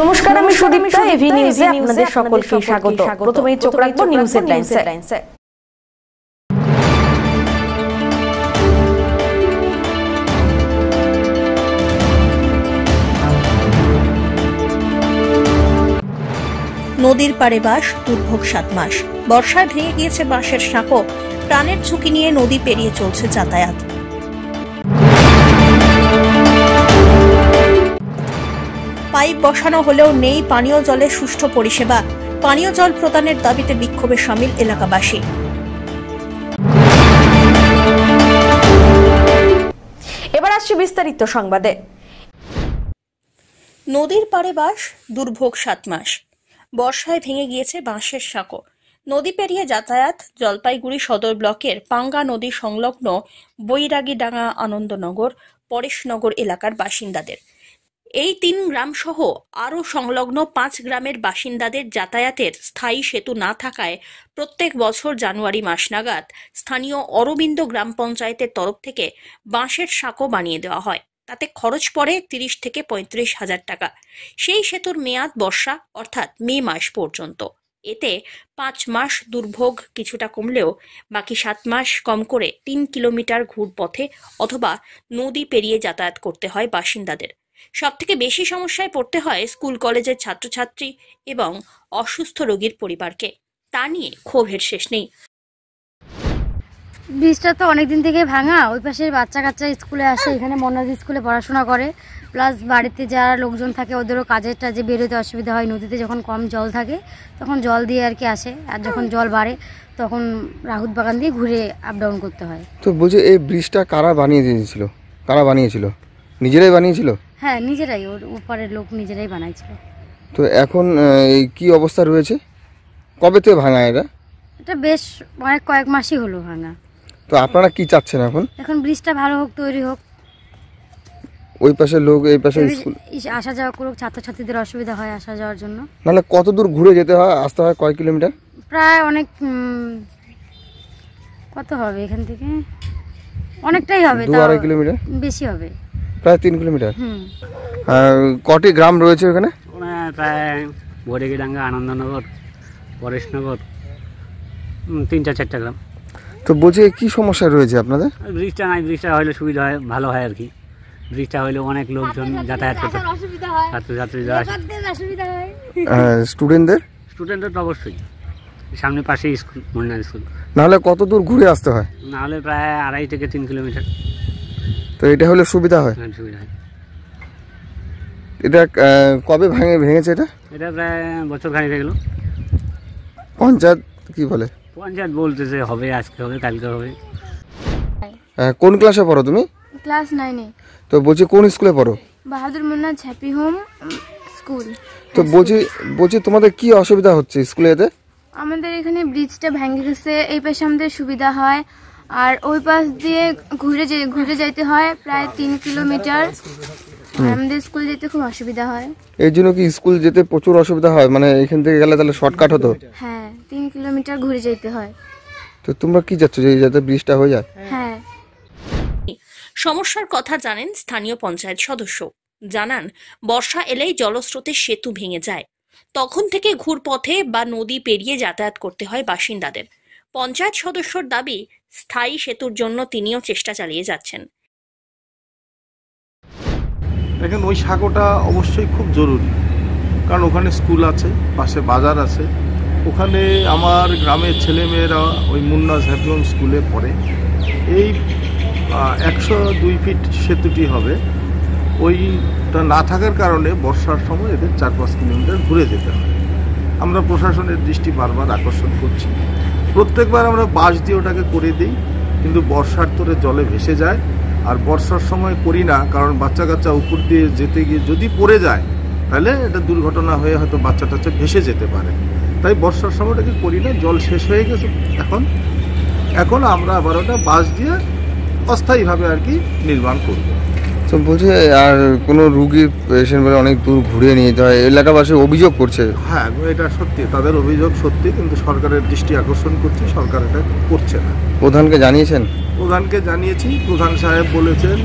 নমস্কার, আমি সুদীপ্তা। এভি নিউজে আপনাদের সকলকে স্বাগত। প্রথমেই চোখ রাখবো নিউজ হেডলাইনসে। নদীর পাড়ে বাস, দুর্ভোগ 7 মাস। বর্ষায় ভেঙে গিয়েছে বাঁশের সাঁকো, প্রাণের ঝুঁকি নিয়ে নদী পেরিয়ে চলছে যাতায়াত। পাইপ বসানো হলেও নেই পানীয় জলের সুষ্ঠু পরিষেবা। পানীয় জল প্রদানের দাবিতে বিক্ষোভে সামিল এলাকাবাসী। এবার আসছে বিস্তারিত সংবাদে। নদীর পাড়ে বাস, দুর্ভোগ 7 মাস। বর্ষায় ভেঙে গিয়েছে বাঁশের সাঁকো, নদী পেরিয়ে যাতায়াত। জলপাইগুড়ি সদর ব্লকের পাঙ্গা নদী সংলগ্ন বৈরাগীডাঙ্গা, আনন্দনগর, পরেশনগর এলাকার বাসিন্দাদের। এই 3 গ্রাম সহ আরও সংলগ্ন 5 গ্রামের বাসিন্দাদের যাতায়াতের স্থায়ী সেতু না থাকায় প্রত্যেক বছর জানুয়ারি মাস নাগাদ স্থানীয় অরবিন্দ গ্রাম পঞ্চায়েতের তরফ থেকে বাঁশের সাঁকো বানিয়ে দেওয়া হয়। তাতে খরচ পড়ে 30 থেকে 35 হাজার টাকা। সেই সেতুর মেয়াদ বর্ষা অর্থাৎ মে মাস পর্যন্ত। এতে 5 মাস দুর্ভোগ কিছুটা কমলেও বাকি 7 মাস কম করে 3 কিলোমিটার ঘুরপথে অথবা নদী পেরিয়ে যাতায়াত করতে হয় বাসিন্দাদের। সবথেকে বেশি সমস্যায় পড়তে হয় স্কুল কলেজের ছাত্রছাত্রী এবং অসুস্থ রোগীর পরিবারকে। তা নিয়ে ক্ষোভের শেষ নেই। ব্রিজটা তো অনেকদিন থেকে ভাঙা। ওই পাশের বাচ্চা কাচ্চা স্কুলে আসে, এখানে মনোজ স্কুলে পড়াশোনা করে, প্লাস বাড়িতে যারা লোকজন থাকে ওদেরও কাজের টাজে বেরোতে অসুবিধা হয়। নদীতে যখন কম জল থাকে তখন জল দিয়ে আর কি আসে, আর যখন জল বাড়ে তখন রাহুত বাগান দিয়ে ঘুরে আপ ডাউন করতে হয়। তো বলছি, এই ব্রিজটা কারা বানিয়েছিল? নিজেরাই বানিয়েছিল? হ্যাঁ, নিজেরাই, ওর উপরের লোক নিজেরাই বানাইছিল। তো এখন কি অবস্থা রয়েছে? কবে থেকে ভাঙা এটা বেশ কয়েক মাসই হলো ভাঙা। তো আপনারা কি চাচ্ছেন এখন? ব্রিজটা ভালো হোক, তৈরি হোক। ওই পাশের লোক এই পাশে স্কুল আসা যাওয়া করুক, ছাত্রছাত্রীদের অসুবিধা হয় আসা যাওয়ার জন্য। নাহলে কত দূর ঘুরে যেতে হয়, আসতে হয়? কয় কিলোমিটার? প্রায় অনেক, কত হবে এখান থেকে? অনেকটাই হবে, 2-2.5 কিলোমিটার বেশি হবে, প্রায় 3 কিলোমিটার। কটি গ্রাম রয়েছে ওখানে? প্রায় বৈরাগীডাঙ্গা, আনন্দনগর, পরেশনগর, 3-4টা গ্রাম। তো বলছি, কি সমস্যা রয়েছে আপনাদের? ব্রিজটা নাই, ব্রিজটা হলে সুবিধা হয়, ভালো হয় আর কি। ব্রিজটা হলে অনেক লোকজন যাতায়াত করতে, ছাত্রছাত্রীরা, স্টুডেন্টদের তো অবশ্যই। সামনে পাশে স্কুল, মন্ডা স্কুল। নাহলে কত দূর ঘুরে আসতে হয়? নাহলে প্রায় 2.5 থেকে 3 কিলোমিটার। তো এটা হলে সুবিধা হয়? সুবিধা হয়। এটা কবে ভেঙেছে এটা প্রায় বছর খানিক হয়ে গেল। পঞ্চায়েত কি বলে? পঞ্চায়েত বলতেছে হবে, আজকে হবে, কালকে হবে। কোন ক্লাসে পড়ো তুমি? ক্লাস 9-এ। তো বলছি, কোন স্কুলে পড়ো? বাহাদুর মুন্না হ্যাপি হোম স্কুল। তো বলছি তোমাদের কি অসুবিধা হচ্ছে স্কুলে এতে? আমাদের এখানে ব্রিজটা ভেঙে গেছে, এই পাশে আমাদের সুবিধা হয়, আর ওই পাশ দিয়ে ঘুরে যাইতে হয় প্রায় 3 কিলোমিটার। আমাদের স্কুল যেতে খুব অসুবিধা হয়। এই জন্য কি স্কুল যেতে প্রচুর অসুবিধা হয়? মানে এখান থেকে গেলে তাহলে শর্টকাট হতো? হ্যাঁ, 3 কিলোমিটার ঘুরে যেতে হয়। তো তোমরা কি চাচ্ছ, যে যাতে ব্রিজটা হয়ে যায়? হ্যাঁ। সমস্যার কথা জানেন স্থানীয় পঞ্চায়েত সদস্য। জানান, বর্ষা এলেই জলস্রোতের সেতু ভেঙে যায়। তখন থেকে ঘুরপথে বা নদী পেরিয়ে যাতায়াত করতে হয় বাসিন্দাদের। পঞ্চায়েত সদস্যর দাবি, স্থায়ী সেতুর জন্য তিনিও চেষ্টা চালিয়ে যাচ্ছেন। দেখেন, ওই সাঁকোটা অবশ্যই খুব জরুরি, কারণ ওখানে স্কুল আছে, পাশে বাজার আছে। ওখানে আমার গ্রামের ছেলেমেয়েরা ওই মুন্নাজ হ্যাপি হোম স্কুলে পড়ে। এই 102 ফিট সেতুটি হবে। ওইটা না থাকার কারণে বর্ষার সময় এদের 4-5 কিলোমিটার ঘুরে যেতে হয়। আমরা প্রশাসনের দৃষ্টি বারবার আকর্ষণ করছি। প্রত্যেকবার আমরা বাঁশ দিয়ে ওটাকে করে দিই, কিন্তু বর্ষার তোরে জলে ভেসে যায়। আর বর্ষার সময় করি না, কারণ বাচ্চা কাচ্চা উপর দিয়ে যেতে গিয়ে যদি পড়ে যায় তাহলে এটা দুর্ঘটনা হয়ে হয়তো বাচ্চা টাচ্চা ভেসে যেতে পারে। তাই বর্ষার সময়টাকে করি না। জল শেষ হয়ে গেছে, এখন আমরা আবার ওটা বাঁশ দিয়ে অস্থায়ীভাবে আর কি নির্মাণ করব। তো তো বলছে আর কোনো রুগীর পেশেন্ট বলে অনেক দূর ঘুরিয়ে নিয়ে যেতে হয়, এলাকাবাসী অভিযোগ করছে। হ্যাঁ, এটা সত্যি, তাদের অভিযোগ সত্যি, কিন্তু সরকারের দৃষ্টি আকর্ষণ করছি, সরকার এটা করছে না। প্রধানকে জানিয়েছেন? প্রধানকে জানিয়েছি, প্রধান সাহেব বলেছেন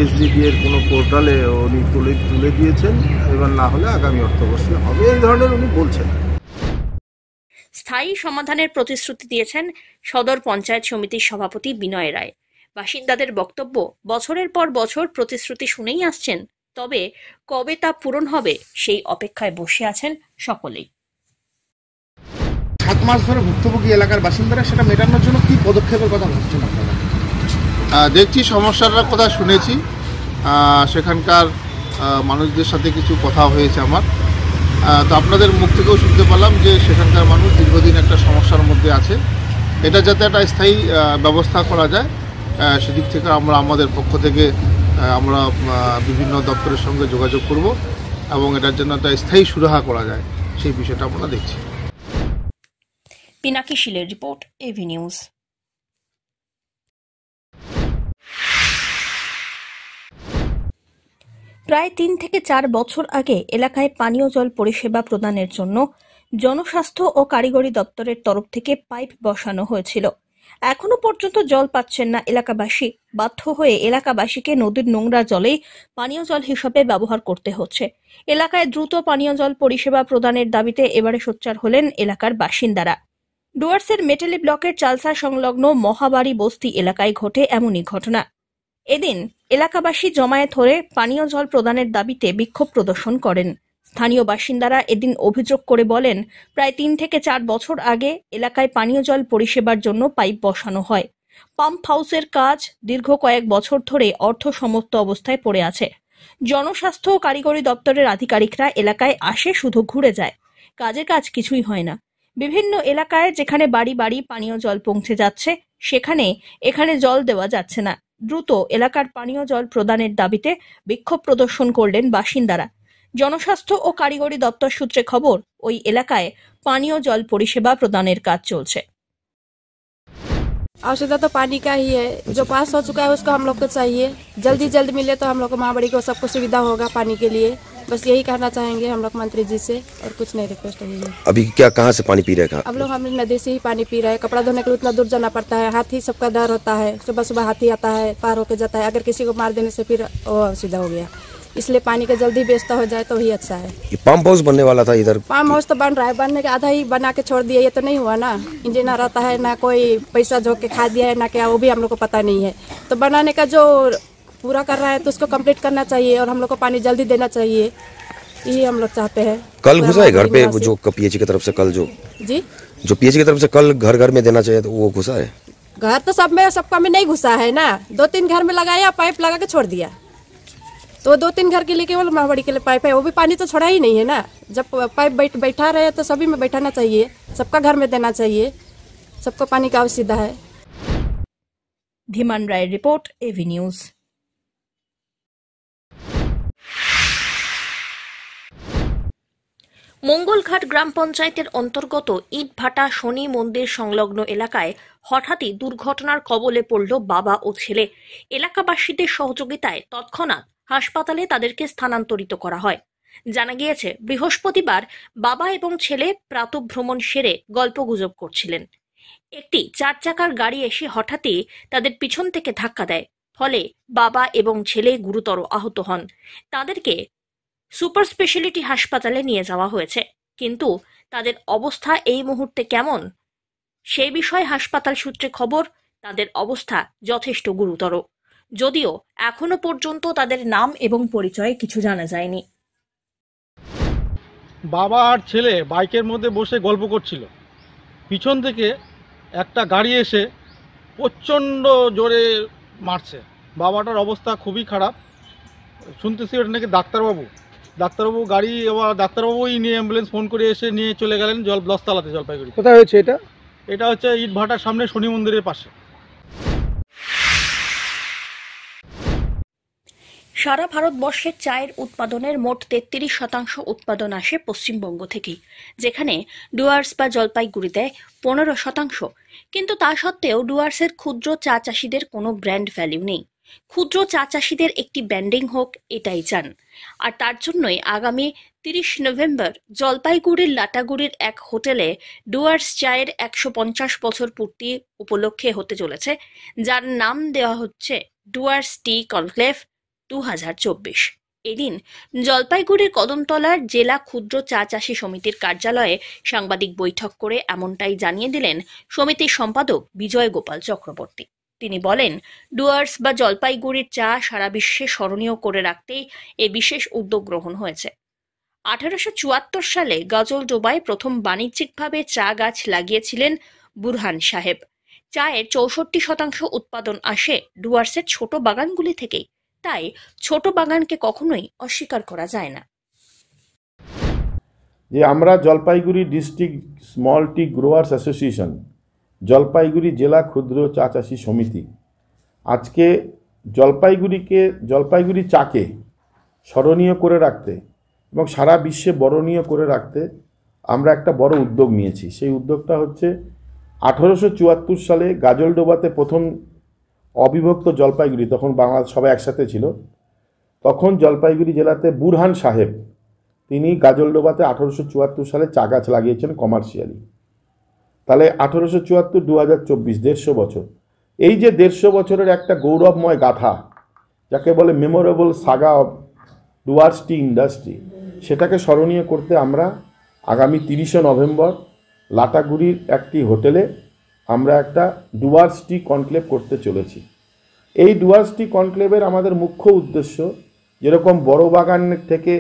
SGD এর কোনো পোর্টালে উনি তুলে দিয়েছেন, এবার না হলে আগামী অর্থবর্ষে হবে, এই ধরনের উনি বলছেন। স্থায়ী সমাধানের প্রতিশ্রুতি দিয়েছেন সদর পঞ্চায়েত সমিতির সভাপতি বিনয় রায়। বাসিন্দাদের বক্তব্য, বছরের পর বছর প্রতিশ্রুতি শুনেই আসছেন, তবে কবে তা পূরণ হবে সেই অপেক্ষায় বসে আছেন সকলেই। 7 মাস ধরে ভুক্তভোগী এলাকার বাসিন্দারা সেটা মেটানোর জন্য কি পদক্ষেপের কথা ভাবছেন আপনারা? দেখছি, সমস্যাটার কথা শুনেছি, সেখানকার মানুষদের সাথে কিছু কথা হয়েছে আমার, তো আপনাদের মুখ থেকেও শুনতে পেলাম যে সেখানকার মানুষ দীর্ঘদিন একটা সমস্যার মধ্যে আছে। এটা যাতে একটা স্থায়ী ব্যবস্থা করা যায়, সেদিক থেকে আমরা আমাদের পক্ষ থেকে আমরা বিভিন্ন দপ্তরের সঙ্গে যোগাযোগ করব এবং এটার জন্য একটা স্থায়ী সুরাহা করা যায়, সেই বিষয়টা আমরা দেখছি। পিনাকি শীলের রিপোর্ট, AV নিউজ। প্রায় 3 থেকে 4 বছর আগে এলাকায় পানীয় জল পরিষেবা প্রদানের জন্য জনস্বাস্থ্য ও কারিগরি দপ্তরের তরফ থেকে পাইপ বসানো হয়েছিল। এখনো পর্যন্ত জল পাচ্ছেন না এলাকাবাসী। বাধ্য হয়ে এলাকাবাসীকে নদীর নোংরা জলেই পানীয় জল হিসেবে ব্যবহার করতে হচ্ছে। এলাকায় দ্রুত পানীয় জল পরিষেবা প্রদানের দাবিতে এবারে সোচ্চার হলেন এলাকার বাসিন্দারা। ডুয়ার্সের মেটেলি ব্লকের চালসা সংলগ্ন মহাবাড়ি বস্তি এলাকায় ঘটে এমনই ঘটনা। এদিন এলাকাবাসী জমায়েত হয়ে পানীয় জল প্রদানের দাবিতে বিক্ষোভ প্রদর্শন করেন। স্থানীয় বাসিন্দারা এদিন অভিযোগ করে বলেন, প্রায় 3 থেকে 4 বছর আগে এলাকায় পানীয় জল পরিষেবার জন্য পাইপ বসানো হয়। পাম্প হাউসের কাজ দীর্ঘ কয়েক বছর ধরে অর্ধ সমাপ্ত অবস্থায় পড়ে আছে। জনস্বাস্থ্য ও কারিগরি দপ্তরের আধিকারিকরা এলাকায় আসে, শুধু ঘুরে যায়, কাজের কাজ কিছুই হয় না। বিভিন্ন এলাকায় যেখানে বাড়ি বাড়ি পানীয় জল পৌঁছে যাচ্ছে, এখানে জল দেওয়া যাচ্ছে না। দ্রুত এলাকার পানীয় জল প্রদানের দাবিতে বিক্ষোভ প্রদর্শন করলেন বাসিন্দারা। জনস্বাস্থ্য ও কারিগরি দপ্তর সূত্রে খবর, ওই এলাকায় পানীয় জল পরিষেবা প্রদানের কাজ চলছে। औषधा तो पानी का ही है, जो पास हो चुका है उसको हम लोग को चाहिए, जल्दी मिले तो हम लोग को महाबड़ी को सबको सुविधा होगा पानी के लिए। बस यही कहना चाहेंगे हम लोग मंत्री जी से, और कुछ नहीं रिक्वेस्ट है। अभी क्या कहाँ से पानी पी रहे हैं? अब लोग हम नदी से ही पानी पी रहे हैं। कपड़ा धोने के लिए उतना दूर जाना पड़ता है, हाथी सबका डर होता है, सुबह हाथी आता है, पार होके जाता है, अगर किसी को मार देने से फिर सीधा हो गया, इसलिए पानी का जल्दी व्यवस्था हो जाए तो ही अच्छा है। ये पंप हाउस बनने वाला था इधर, पंप हाउस तो बन रहा है, बनने के आधा ही बना के छोड़ दिया, ये तो नहीं हुआ ना। इंजीनियर आता है ना, कोई पैसा झोंक के खा दिया है ना क्या, वो भी हम लोग को पता नहीं है। तो बनाने का जो पूरा कर रहा है तो उसको कंप्लीट करना चाहिए, और हम लोग को पानी जल्दी देना चाहिए, यही हम लोग चाहते हैं। कल घुसा है घर पे जो PH की तरफ से, कल जो PH की तरफ से कल घर में देना चाहिए, तो वो घुसा है? घर तो सबका में नहीं घुसा है ना, 2-3 घर में लगाया, पाइप लगा के छोड़ दिया, तो 2-3 घर के लिए केवल महाबड़ी के लिए पाइप है, वो भी पानी तो छोड़ा ही नहीं है ना। जब पाइप बैठा रहे तो सभी में बैठाना चाहिए, सबका घर में देना चाहिए, सबको पानी का आवश्यकता है। धीमान राय रिपोर्ट, AV न्यूज। মঙ্গলঘাট গ্রাম পঞ্চায়েতের অন্তর্গত ইটভাটা শনি মন্দির সংলগ্ন এলাকায় হঠাৎই দুর্ঘটনার কবলে পড়ল বাবা ও ছেলে। এলাকাবাসীদের সহযোগিতায় তৎক্ষণাৎ হাসপাতালে তাদেরকে স্থানান্তরিত করা হয়। জানা গিয়েছে, বৃহস্পতিবার বাবা এবং ছেলে প্রাতঃভ্রমণ সেরে গল্পগুজব করছিলেন। একটি 4 চাকার গাড়ি এসে হঠাৎই তাদের পিছন থেকে ধাক্কা দেয়, ফলে বাবা এবং ছেলে গুরুতর আহত হন। তাদেরকে সুপার স্পেশালিটি হাসপাতালে নিয়ে যাওয়া হয়েছে, কিন্তু তাদের অবস্থা এই মুহূর্তে কেমন সেই বিষয়ে হাসপাতাল সূত্রে খবর, তাদের অবস্থা যথেষ্ট গুরুতর, যদিও এখনো পর্যন্ত তাদের নাম এবং পরিচয় কিছু জানা যায়নি। বাবা আর ছেলে বাইকের মধ্যে বসে গল্প করছিল, পিছন থেকে একটা গাড়ি এসে প্রচণ্ড জোরে মারছে। বাবাটার অবস্থা খুবই খারাপ, শুনতেছি ওটা নাকি ডাক্তারবাবু গাড়ি, আবার ডাক্তারবাবুই নিয়ে অ্যাম্বুলেন্স ফোন করে এসে নিয়ে চলে গেলেন দশতলাতে, জলপাইগুড়ি। কোথায় হয়েছে এটা? এটা হচ্ছে ইটভাটার সামনে শনি মন্দিরের পাশে। সারা ভারতবর্ষের চায়ের উৎপাদনের মোট 33% উৎপাদন আসে পশ্চিমবঙ্গ থেকেই, যেখানে ডুয়ার্স বা জলপাইগুড়ি দেয় 15%। কিন্তু তা সত্ত্বেও ডুয়ার্সের ক্ষুদ্র চা চাষিদের কোনো ব্র্যান্ড ভ্যালু নেই। ক্ষুদ্র চা চাষিদের একটি ব্র্যান্ডিং হোক, এটাই চান। আর তার জন্যই আগামী 30 নভেম্বর জলপাইগুড়ির লাটাগুড়ির এক হোটেলে ডুয়ার্স চায়ের 150 বছর পূর্তি উপলক্ষে হতে চলেছে, যার নাম দেওয়া হচ্ছে ডুয়ার্স টি কনক্লেভ 2024। এদিন জলপাইগুড়ির কদমতলার জেলা ক্ষুদ্র চা চাষী সমিতির কার্যালয়ে সাংবাদিক বৈঠক করে এমনটাই জানিয়ে দিলেন সমিতির সম্পাদক বিজয় গোপাল চক্রবর্তী। তিনি বলেন, ডুয়ার্স বা জলপাইগুড়ির চা সারা বিশ্বে স্মরণীয় করে রাখতেই এ বিশেষ উদ্যোগ গ্রহণ হয়েছে। 1874 সালে গজলডোবায় প্রথম বাণিজ্যিকভাবে চা গাছ লাগিয়েছিলেন বুরহান সাহেব। চায়ের 64% উৎপাদন আসে ডুয়ার্সের ছোট বাগানগুলি থেকেই, তাই ছোট বাগানকে কখনোই অস্বীকার করা যায় না। যে আমরা Jalpaiguri district small tea growers association, Jalpaiguri জেলা ক্ষুদ্র চা চাষী সমিতি আজকে জলপাইগুড়ি চাকে স্মরণীয় করে রাখতে এবং সারা বিশ্বে বরণীয় করে রাখতে আমরা একটা বড় উদ্যোগ নিয়েছি। সেই উদ্যোগটা হচ্ছে 1874 সালে গাজলডোবাতে প্রথম অবিভক্ত জলপাইগুড়ি, তখন বাংলা সবাই একসাথে ছিল, তখন জলপাইগুড়ি জেলাতে বুরহান সাহেব তিনি গাজলডোবাতে 1874 সালে চা গাছ লাগিয়েছেন কমার্শিয়ালি। তাহলে 1874 2024 150 বছর। এই যে 150 বছরের একটা গৌরবময় গাথা, যাকে বলে memorable Saga of Dooars T industry, সেটাকে স্মরণীয় করতে আমরা আগামী 30 নভেম্বর লাটাগুড়ির একটি হোটেলে আমরা একটা ডুয়ার্স টি কনক্লেভ করতে চলেছি। এই ডুয়ার্স টি কনক্লেভের আমাদের মুখ্য উদ্দেশ্য, যেরকম বড় বাগান থেকে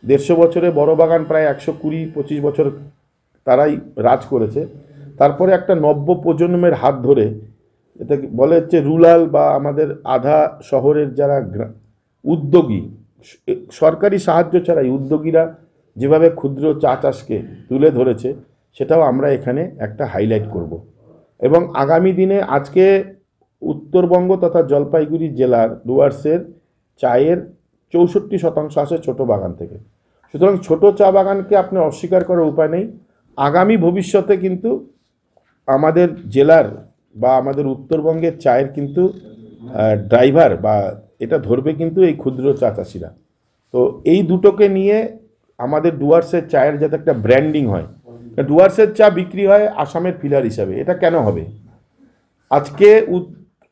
150 বছরে বড় বাগান প্রায় 120-25 বছর তারাই রাজ করেছে, তারপরে একটা নব্য প্রজন্মের হাত ধরে, এটা বলে হচ্ছে রুরাল বা আমাদের আধা শহরের যারা উদ্যোগী, সরকারি সাহায্য ছাড়াই উদ্যোগীরা যেভাবে ক্ষুদ্র চা চাষকে তুলে ধরেছে, সেটাও আমরা এখানে একটা হাইলাইট করব। এবং আগামী দিনে আজকে উত্তরবঙ্গ তথা জলপাইগুড়ি জেলার ডুয়ার্সের চায়ের 64% আসে ছোট বাগান থেকে। সুতরাং ছোট চা বাগানকে আপনি অস্বীকার করার উপায় নেই। আগামী ভবিষ্যতে কিন্তু আমাদের জেলার বা আমাদের উত্তরবঙ্গের চায়ের কিন্তু ড্রাইভার বা এটা ধরবে কিন্তু এই ক্ষুদ্র চা চাষিরা। তো এই দুটোকে নিয়ে আমাদের ডুয়ার্সের চায়ের যাতে একটা ব্র্যান্ডিং হয়। ডুয়ার্সের চা বিক্রি হয় আসামের ফিলার হিসাবে, এটা কেন হবে? আজকে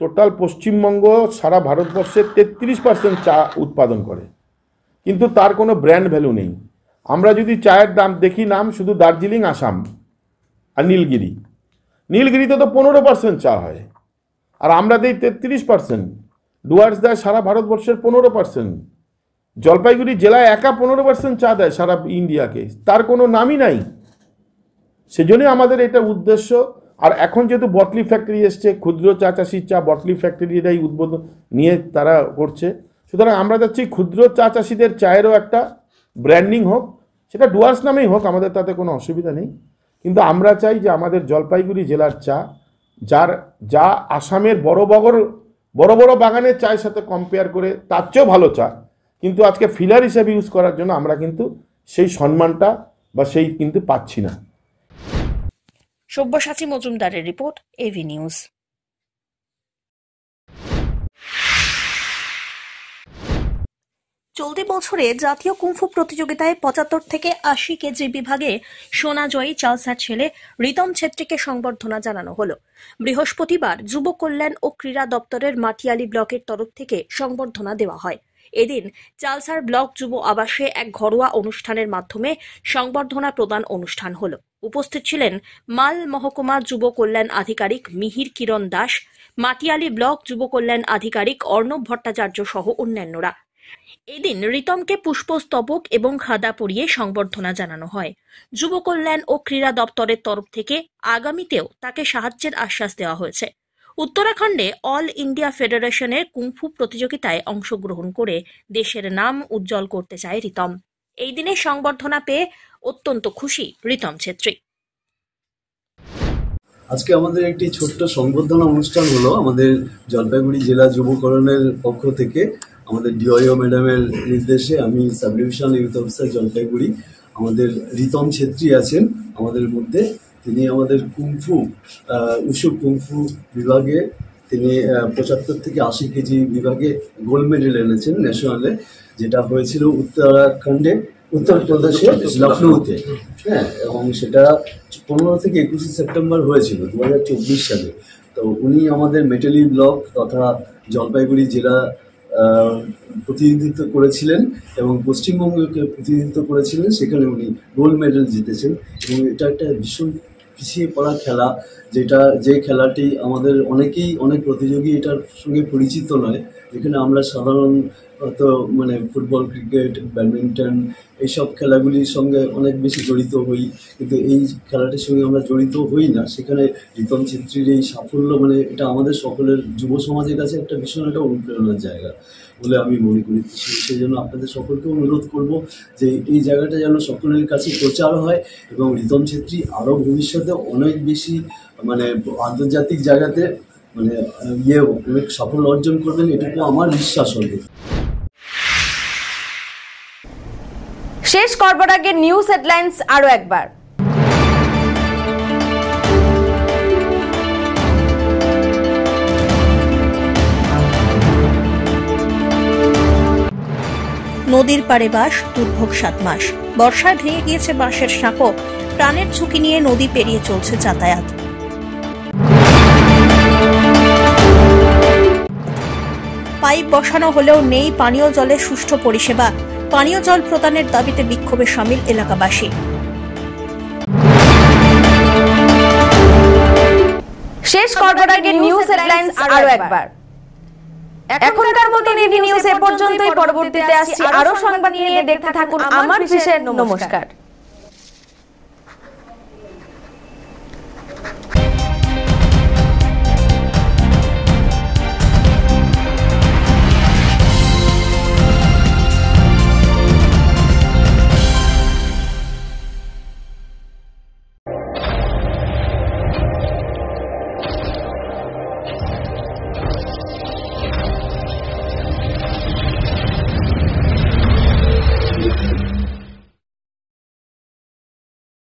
টোটাল পশ্চিমবঙ্গ সারা ভারতবর্ষে 33% চা উৎপাদন করে, কিন্তু তার কোনো ব্র্যান্ড ভ্যালু নেই। আমরা যদি চায়ের দাম দেখি, নাম শুধু দার্জিলিং, আসাম আর নীলগিরিতে তো 15% চা হয়, আর আমরা দিই 33%। ডুয়ার্স দেয় সারা ভারতবর্ষের 15%। জলপাইগুড়ি জেলায় একা 15% চা দেয় সারা ইন্ডিয়াকে, তার কোনো নামই নাই। সেজন্যই আমাদের এটা উদ্দেশ্য। আর এখন যেহেতু বটলি ফ্যাক্টরি এসছে, ক্ষুদ্র চা চাষির চা বটলি ফ্যাক্টরিটাই উদ্বোধন নিয়ে তারা করছে, সুতরাং আমরা চাচ্ছি ক্ষুদ্র চা চাষিদের চায়েরও একটা ব্র্যান্ডিং হোক, সেটা ডুয়ার্স নামেই হোক, আমাদের তাতে কোনো অসুবিধা নেই। কিন্তু আমরা চাই যে আমাদের জলপাইগুড়ি জেলার চা যা আসামের বড় বড় বাগানের চায়ের সাথে কম্পেয়ার করে তার চেয়েও ভালো চা, কিন্তু আজকে ফিলার হিসেবে ইউজ করার জন্য আমরা কিন্তু সেই সম্মানটা বা সেই কিন্তু পাচ্ছি না। সব্যসাচী মজুমদারের রিপোর্ট, এভি নিউজ। চলতি বছরে জাতীয় কুংফু প্রতিযোগিতায় 75 থেকে 80 কেজি বিভাগে সোনাজয়ী চালসার ছেলে রিতম ছেত্রীকে সংবর্ধনা জানানো হলো। বৃহস্পতিবার যুব কল্যাণ ও ক্রীড়া দপ্তরের মাটিয়ালি ব্লকের তরফ থেকে সংবর্ধনা দেওয়া হয়। এদিন চালসার ব্লক যুব আবাসে এক ঘরোয়া অনুষ্ঠানের মাধ্যমে সংবর্ধনা প্রদান অনুষ্ঠান হলো। উপস্থিত ছিলেন মাল মহকুমা যুব কল্যাণ আধিকারিক মিহির কিরণ দাস, মাটিয়ালি ব্লক যুব কল্যাণ আধিকারিক অর্ণব ভট্টাচার্য সহ অন্যান্যরা। এদিন রিতমকে পুষ্পস্তবক এবং খাদা পরিয়ে সংবর্ধনা জানানো হয়। যুব কল্যাণ ও ক্রীড়া দপ্তরের তরফ থেকে আগামীতেও তাকে সাহায্যের আশ্বাস দেওয়া হয়েছে। উত্তরাখণ্ডে অল ইন্ডিয়া ফেডারেশনের কুংফু প্রতিযোগিতায় অংশগ্রহণ করে দেশের নাম উজ্জ্বল করতে চায় রিতম। এই দিনে সংবর্ধনা পেয়ে অত্যন্ত খুশি রিতম ছেত্রী। আজকে আমাদের একটি ছোট্ট সংবর্ধনা অনুষ্ঠান হলো আমাদের জলপাইগুড়ি জেলা যুবকরণের পক্ষ থেকে। আমাদের ডিওইও ম্যাডামের নির্দেশে আমি sub division youth officer Jalpaiguri, আমাদের রিতম ছেত্রী আছেন আমাদের মধ্যে। তিনি আমাদের কুংফু উশু কুংফু বিভাগে তিনি 75 থেকে 80 কেজি বিভাগে গোল্ড মেডেল এনেছেন ন্যাশনালে, যেটা হয়েছিল উত্তরপ্রদেশের লখনৌতে। হ্যাঁ, এবং সেটা 15 থেকে 21 সেপ্টেম্বর হয়েছিল 2024 সালে। তো উনি আমাদের মেটালি ব্লক তথা জলপাইগুড়ি জেলা প্রতিনিধিত্ব করেছিলেন এবং পশ্চিমবঙ্গকে প্রতিনিধিত্ব করেছিলেন, সেখানে উনি গোল্ড মেডেল জিতেছেন। এবং এটা একটা ভীষণ পিছিয়ে পড়া খেলা, যে খেলাটি আমাদের অনেক প্রতিযোগী এটার সঙ্গে পরিচিত নয়, যেখানে আমরা সাধারণত মানে ফুটবল, ক্রিকেট, ব্যাডমিন্টন এইসব খেলাগুলির সঙ্গে অনেক বেশি জড়িত হই, কিন্তু এই খেলাটির সঙ্গে আমরা জড়িত হই না। সেখানে রিতম ছেত্রীর এই সাফল্য মানে এটা আমাদের সকলের যুব সমাজের কাছে একটা ভীষণ একটা অনুপ্রেরণার জায়গা বলে আমি মনে করি। সেই জন্য আপনাদের সকলকে অনুরোধ করব যে এই জায়গাটা যেন সকলের কাছে প্রচার হয় এবং রিতম ছেত্রী আরও ভবিষ্যতে অনেক বেশি মানে আন্তর্জাতিক জায়গাতে মানে অনেক সাফল্য অর্জন করবেন, এটুকু আমার বিশ্বাস হবে। শেষ করবার আগে নিউজ হেডলাইন্স আরো একবার। নদীর পাড়ে বাস, দুর্ভোগ 7 মাস। বর্ষায় ভেঙে গিয়েছে বাঁশের সাঁকো, প্রাণের ঝুঁকি নিয়ে নদী পেরিয়ে চলছে যাতায়াত। পাইপ বসানো হলেও নেই পানীয় জলের সুষ্ঠু পরিষেবা। পানীয় জল প্রদানের দাবিতে বিক্ষোভে শামিল এলাকাবাসী। শেষ করবার আগে নিউজ হেডলাইন্স আরো একবার। এখনকার মতো নিউজ এ পর্যন্তই। পরবর্তীতে আসছি আরো সংবাদ নিয়ে, দেখতে থাকুন আমার বিশেষ। নমস্কার।